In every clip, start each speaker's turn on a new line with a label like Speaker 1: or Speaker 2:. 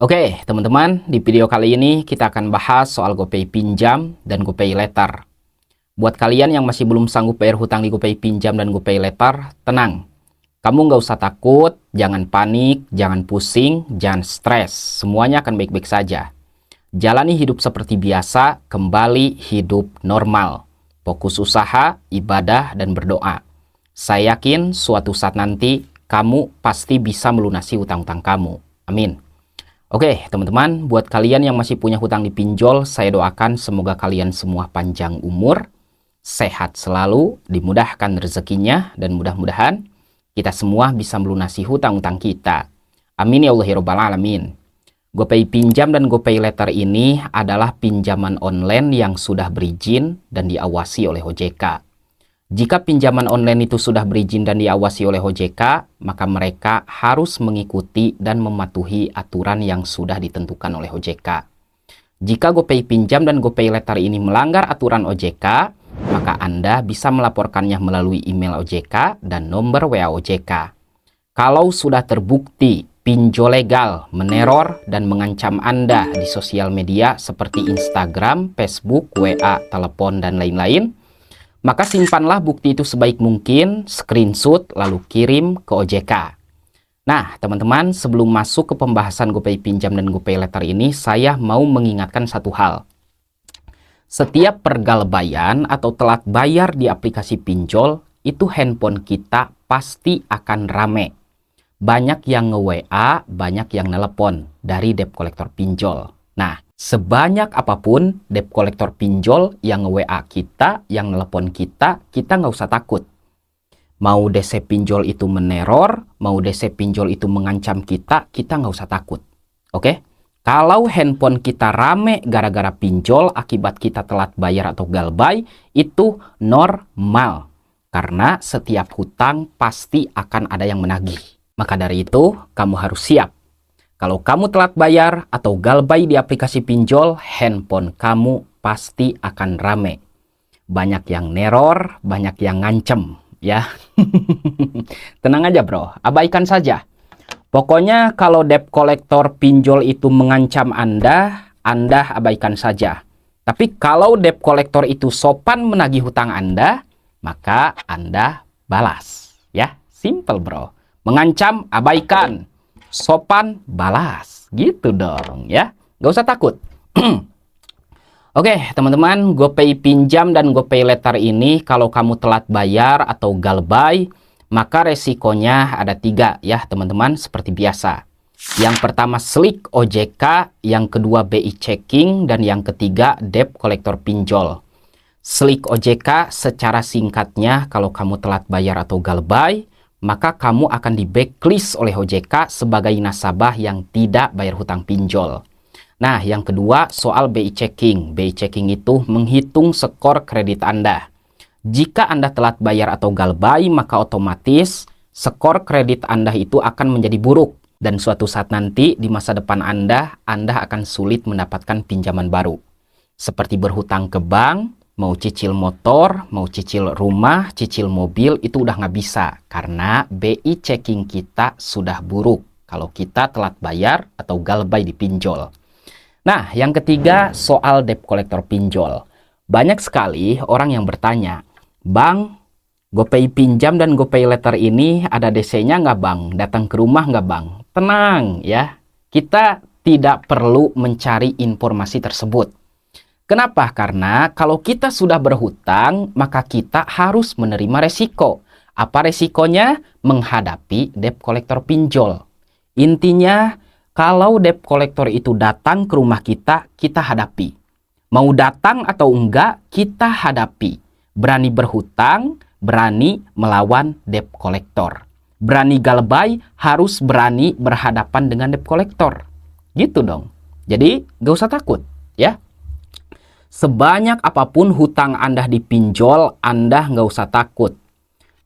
Speaker 1: Oke, teman-teman, di video kali ini kita akan bahas soal GoPay Pinjam dan GoPay Later. Buat kalian yang masih belum sanggup bayar hutang di GoPay Pinjam dan GoPay Later, tenang. Kamu nggak usah takut, jangan panik, jangan pusing, jangan stres. Semuanya akan baik-baik saja. Jalani hidup seperti biasa, kembali hidup normal. Fokus usaha, ibadah, dan berdoa. Saya yakin suatu saat nanti kamu pasti bisa melunasi hutang-hutang kamu. Amin. Oke, teman-teman, buat kalian yang masih punya hutang di pinjol, saya doakan semoga kalian semua panjang umur, sehat selalu, dimudahkan rezekinya, dan mudah-mudahan kita semua bisa melunasi hutang-hutang kita. Amin ya Allah ya Rabbal Alamin. GoPay Pinjam dan GoPay Later ini adalah pinjaman online yang sudah berizin dan diawasi oleh OJK. Jika pinjaman online itu sudah berizin dan diawasi oleh OJK, maka mereka harus mengikuti dan mematuhi aturan yang sudah ditentukan oleh OJK. Jika GoPay Pinjam dan GoPay Later ini melanggar aturan OJK, maka Anda bisa melaporkannya melalui email OJK dan nomor WA OJK. Kalau sudah terbukti pinjol legal meneror dan mengancam Anda di sosial media seperti Instagram, Facebook, WA, telepon, dan lain-lain, maka simpanlah bukti itu sebaik mungkin, screenshot, lalu kirim ke OJK. Nah, teman-teman, sebelum masuk ke pembahasan GoPay Pinjam dan GoPay Later ini, saya mau mengingatkan satu hal. Setiap pergalbaian atau telat bayar di aplikasi pinjol, itu handphone kita pasti akan rame. Banyak yang nge-WA, banyak yang nelepon dari debt collector pinjol. Nah, sebanyak apapun debt collector pinjol yang nge-WA kita, yang nelepon kita nggak usah takut. Mau DC pinjol itu meneror, mau DC pinjol itu mengancam kita nggak usah takut. Oke? Kalau handphone kita rame gara-gara pinjol akibat kita telat bayar atau galbay, itu normal. Karena setiap hutang pasti akan ada yang menagih. Maka dari itu, kamu harus siap. Kalau kamu telat bayar atau galbay di aplikasi pinjol, handphone kamu pasti akan rame. Banyak yang neror, banyak yang ngancem, ya. Tenang aja bro, abaikan saja. Pokoknya kalau debt collector pinjol itu mengancam Anda abaikan saja. Tapi kalau debt collector itu sopan menagih hutang Anda, maka Anda balas. Ya, simple bro. Mengancam, abaikan. Sopan, balas. Gitu dong ya. Gak usah takut. Oke teman-teman, GoPay Pinjam dan GoPay Later ini kalau kamu telat bayar atau galbay, maka resikonya ada 3 ya teman-teman, seperti biasa. Yang pertama slick OJK, yang kedua BI checking, dan yang ketiga debt collector pinjol. Slick OJK secara singkatnya, kalau kamu telat bayar atau galbay, maka kamu akan di blacklist oleh OJK sebagai nasabah yang tidak bayar hutang pinjol. Nah, yang kedua soal BI checking. BI checking itu menghitung skor kredit Anda. Jika Anda telat bayar atau galbay, maka otomatis skor kredit Anda itu akan menjadi buruk. Dan suatu saat nanti di masa depan Anda akan sulit mendapatkan pinjaman baru. Seperti berhutang ke bank, mau cicil motor, mau cicil rumah, cicil mobil, itu udah nggak bisa. Karena BI checking kita sudah buruk kalau kita telat bayar atau galbay di pinjol. Nah, yang ketiga soal debt collector pinjol. Banyak sekali orang yang bertanya, Bang, GoPay Pinjam dan GoPay Later ini ada DC-nya nggak Bang? Datang ke rumah nggak Bang? Tenang ya, kita tidak perlu mencari informasi tersebut. Kenapa? Karena kalau kita sudah berhutang, maka kita harus menerima resiko. Apa resikonya? Menghadapi debt collector pinjol. Intinya, kalau debt collector itu datang ke rumah kita hadapi. Mau datang atau enggak, kita hadapi. Berani berhutang, berani melawan debt collector. Berani galbay, harus berani berhadapan dengan debt collector. Gitu dong. Jadi, gak usah takut, ya. Sebanyak apapun hutang Anda dipinjol, Anda nggak usah takut.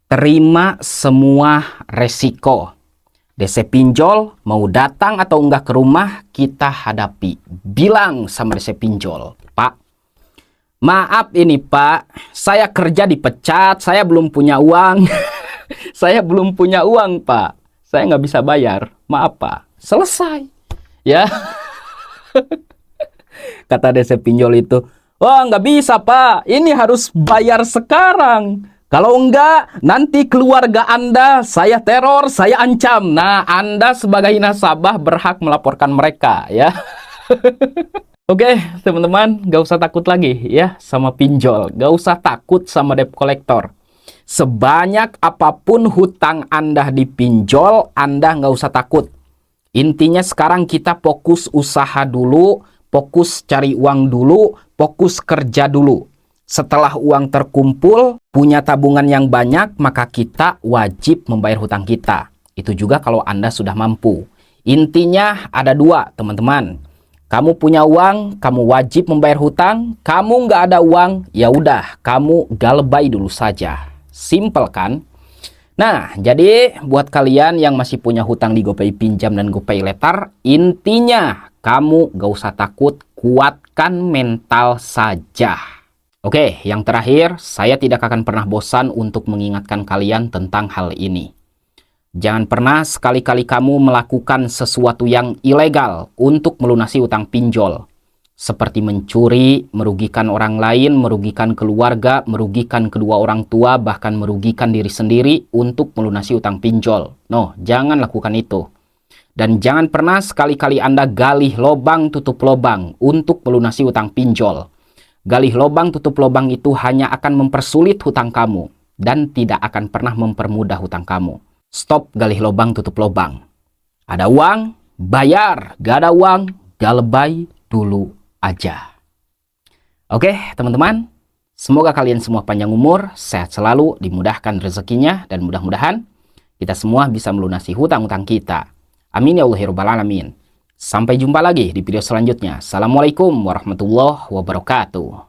Speaker 1: Terima semua resiko. DC pinjol, mau datang atau enggak ke rumah, kita hadapi. Bilang sama DC pinjol, Pak, maaf ini Pak, saya kerja dipecat, saya belum punya uang. Saya belum punya uang Pak, saya nggak bisa bayar. Maaf Pak. Selesai. Ya. Kata DC pinjol itu, wah nggak bisa Pak, ini harus bayar sekarang. Kalau enggak, nanti keluarga Anda saya teror, saya ancam. Nah, Anda sebagai nasabah berhak melaporkan mereka, ya. Oke, teman-teman, gak usah takut lagi ya sama pinjol. Gak usah takut sama debt collector. Sebanyak apapun hutang Anda dipinjol, Anda nggak usah takut. Intinya sekarang kita fokus usaha dulu, fokus cari uang dulu, fokus kerja dulu. Setelah uang terkumpul, punya tabungan yang banyak, maka kita wajib membayar hutang kita. Itu juga kalau Anda sudah mampu. Intinya ada dua, teman-teman. Kamu punya uang, kamu wajib membayar hutang. Kamu nggak ada uang, ya udah, kamu galebay dulu saja. Simple kan? Nah, jadi buat kalian yang masih punya hutang di GoPay Pinjam dan GoPay Letter, intinya kamu gak usah takut, kuatkan mental saja. Oke, yang terakhir, saya tidak akan pernah bosan untuk mengingatkan kalian tentang hal ini. Jangan pernah sekali-kali kamu melakukan sesuatu yang ilegal untuk melunasi utang pinjol. Seperti mencuri, merugikan orang lain, merugikan keluarga, merugikan kedua orang tua, bahkan merugikan diri sendiri untuk melunasi utang pinjol. No, jangan lakukan itu. Dan jangan pernah sekali-kali Anda galih lobang tutup lobang untuk melunasi utang pinjol. Galih lobang tutup lobang itu hanya akan mempersulit hutang kamu dan tidak akan pernah mempermudah hutang kamu. Stop galih lobang tutup lobang. Ada uang, bayar. Gak ada uang, galebay dulu aja. Oke, teman-teman. Semoga kalian semua panjang umur, sehat selalu, dimudahkan rezekinya, dan mudah-mudahan kita semua bisa melunasi hutang-hutang kita. Amin ya Allah ya Rabbal Alamin. Sampai jumpa lagi di video selanjutnya. Assalamualaikum warahmatullahi wabarakatuh.